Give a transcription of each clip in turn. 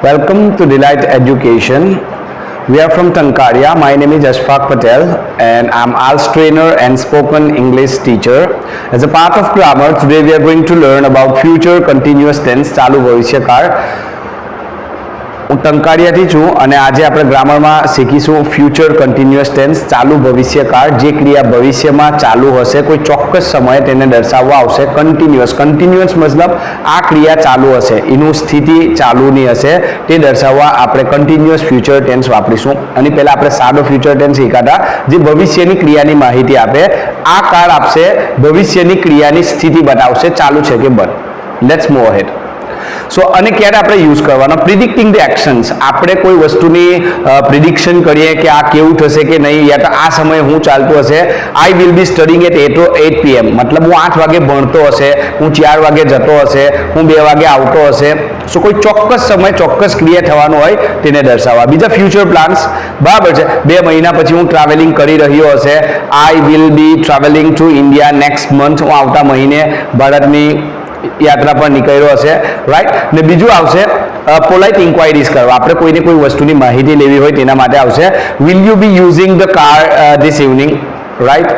Welcome to Delight Education. We are from Tankaria. My name is Ashfaq Patel and I'm IELTS trainer and spoken English teacher. As a part of grammar, today we are going to learn about future continuous tense, ચાલુ ભવિષ્યકાળ. હું ટંકારિયાથી છું અને આજે આપણે ગ્રામરમાં શીખીશું future continuous tense ચાલુ ભવિષ્યકાળ જે ક્રિયા ભવિષ્યમાં ચાલુ હશે કોઈ ચોક્કસ સમયે તેને દર્શાવવા આવશે કન્ટિન્યુઅસ મતલબ આ ક્રિયા ચાલુ હશે એનું સ્થિતિ ચાલુની હશે તે દર્શાવવા આપણે કન્ટિન્યુઅસ ફ્યુચર ટેન્સ વાપરીશું અને પહેલા આપણે સાદો ફ્યુચર ટેન્સ શીખાતા જે ભવિષ્યની ક્રિયાની માહિતી આપે આ કાળ આપશે ભવિષ્યની ક્રિયાની સ્થિતિ બતાવશે ચાલુ છે કે બંધ. Let's move ahead. સો અને ક્યારે આપણે યુઝ કરવાનો પ્રિડિક્ટિંગ ધ એક્શન્સ આપણે કોઈ વસ્તુની પ્રિડિક્શન કરીએ કે આ કેવું થશે કે નહીં યા તો આ સમયે હું ચાલતું હશે I will be studying at 8 PM મતલબ હું 8 વાગે ભણતો હશે હું 4 વાગે જતો હશે હું 2 વાગે આવતો હશે સો કોઈ ચોક્કસ સમય ચોક્કસ ક્રિયા થવાનું હોય તેને દર્શાવવા. બીજા ફ્યુચર પ્લાન્સ બરાબર છે 2 મહિના પછી હું ટ્રાવેલિંગ કરી રહ્યો હશે I will B travelling to India next month હું આવતા મહિને ભારતની યાત્રા પર નીકળ્યો હશે રાઈટ ને બીજું આવશે પોલાઇટ ઇન્ક્વાયરીઝ કરવા આપણે કોઈને કોઈ વસ્તુની માહિતી લેવી હોય તેના માટે આવશે will you be using the car this evening right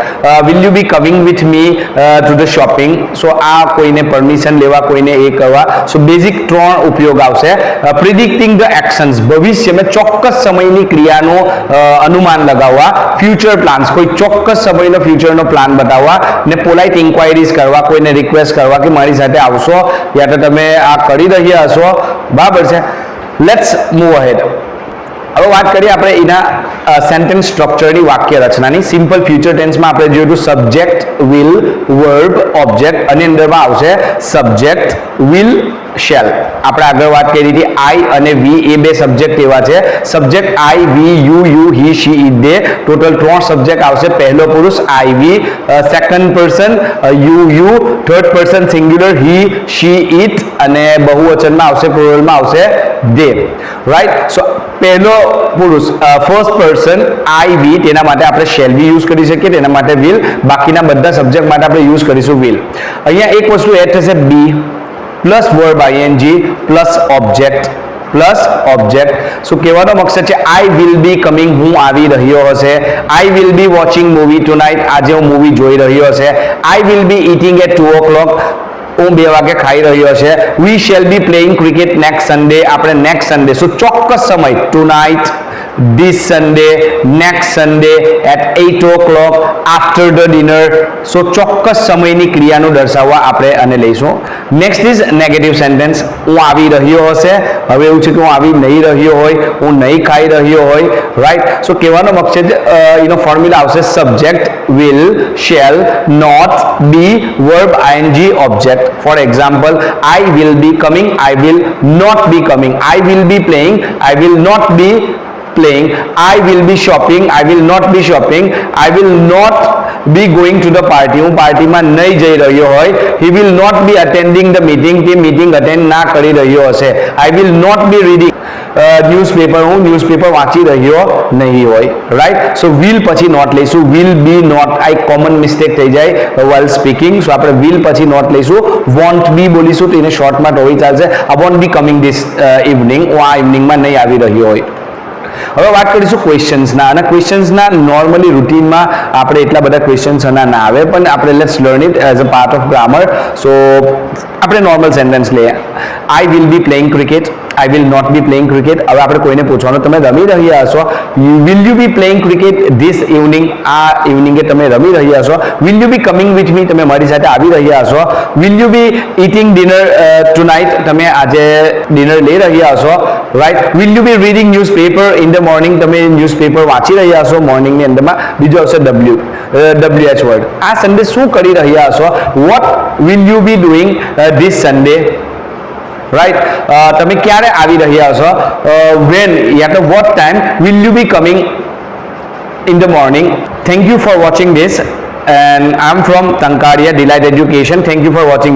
will you be coming with me to the shopping so આ કોઈને પરમિશન લેવા કોઈને એ કરવા સો બેઝિક 3 ઉપયોગ આવશે પ્રિડિક્ટિંગ ધ એક્શન્સ ભવિષ્યમાં ચોક્કસ સમયની ક્રિયાનું અનુમાન લગાવવા ફ્યુચર પ્લાન્સ કોઈ ચોક્કસ સમયનો ફ્યુચરનો પ્લાન બતાવવા ને પોલાઇટ ઇન્ક્વાયરીઝ કરવા કોઈને રિક્વેસ્ટ કરવા કે મારી સાથે આવશો યા તો તમે આ કરી રહ્યા હશો બરાબર છે. Let's move ahead. હવે વાત કરીએ આપણે એના સેન્ટેન્સ સ્ટ્રક્ચરની વાક્ય રચનાની સિમ્પલ ફ્યુચર ટેન્સમાં આપણે જોયું હતું સબ્જેક્ટ વિલ વર્બ ઓબ્જેક્ટ અને અંદરમાં આવશે સબ્જેક્ટ વિલ શેલ આપણે આગળ વાત કરી હતી આઈ અને વી એ બે સબ્જેક્ટ એવા છે subject I we you he she it they total 3 subject આવશે પહેલો પુરુષ I we second person you third person singular he she it અને બહુવચનમાં આવશે પ્લુરલમાં આવશે દે રાઈટ સો પહેલો પુરુષ ફર્સ્ટ પર્સન આઈ વી તેના માટે આપણે શેલ બી યુઝ કરી શકીએ તેના માટે વિલ બાકીના બધા સબ્જેક્ટ માટે આપણે યુઝ કરીશું વિલ. અહીંયા એક વસ્તુ એડ થશે be plus verb ING plus object so કહેવાનો મકસદ છે આઈ વિલ બી કમિંગ હું આવી રહ્યો હશે I will be watching movie tonight આજે હું મૂવી જોઈ રહ્યો હશે I will be eating at 2 o'clock હું 2 વાગે ખાઈ રહ્યો છે we shall be playing cricket next Sunday આપણે નેક્સ્ટ સન્ડે સો ચોક્કસ સમય tonight this Sunday next Sunday at 8 o'clock after the dinner so ચોક્કસ સમયની ક્રિયાનું દર્શાવવા આપણે આને લઈશું. નેક્સ્ટ ઇઝ નેગેટિવ સેન્ટેન્સ હું આવી રહ્યો હશે હવે એવું છે કે હું આવી નહીં રહ્યો હોય હું નહીં ખાઈ રહ્યો હોય રાઈટ સો કહેવાનો મકસદ એનો ફોર્મ્યુલા આવશે subject will shall not be verb I N G object for example I will be coming I will not be coming I will be playing I will not be playing I will be shopping I will not be shopping I will not be going to the party હું પાર્ટીમાં નહીં જઈ રહ્યો હોય he will not be attending the meeting તે meeting attend ના કરી રહ્યો હશે I will not be reading newspaper હું ન્યૂઝપેપર વાંચી રહ્યો નહીં હોય રાઈટ સો વિલ પછી નોટ લઈશું વિલ બી નોટ આ એક કોમન મિસ્ટેક થઈ જાય while speaking સો આપણે વિલ પછી નોટ લઈશું વોન્ટ બી બોલીશું તો એને શોર્ટમાં તો હોય ચાલશે I won't be coming this evening હું આ ઇવનિંગમાં નહીં આવી રહ્યો હોય. હવે વાત કરીશું ક્વેશ્ચન્સના અને ક્વેશ્ચન્સના નોર્મલી રૂટીનમાં આપણે એટલા બધા ક્વેશ્ચન્સના ના આવે પણ આપણે let's learn it as a part of grammar so આપણે નોર્મલ સેન્ટેન્સ લઈએ I will be playing cricket I will not be playing cricket હવે આપણે કોઈને પૂછવાનું તમે રમી રહ્યા હશો will you be playing cricket this evening આ ઇવનિંગે તમે રમી રહ્યા હશો will you be coming with me તમે મારી સાથે આવી રહ્યા હશો will you be eating dinner tonight તમે આજે ડિનર લઈ રહ્યા હશો right will you be reading newspaper in the morning તમે ન્યૂઝપેપર વાંચી રહ્યા હશો મોર્નિંગની અંદરમાં બીજું આવશે WH વર્ડ આ સન્ડે શું કરી રહ્યા હશો what will you be doing this Sunday right તમે ક્યારે આવી રહ્યા હશો વેન યા તો what time will you be coming in the morning. Thank you for watching this and I'm from Tankaria Delight Education. Thank you for watching.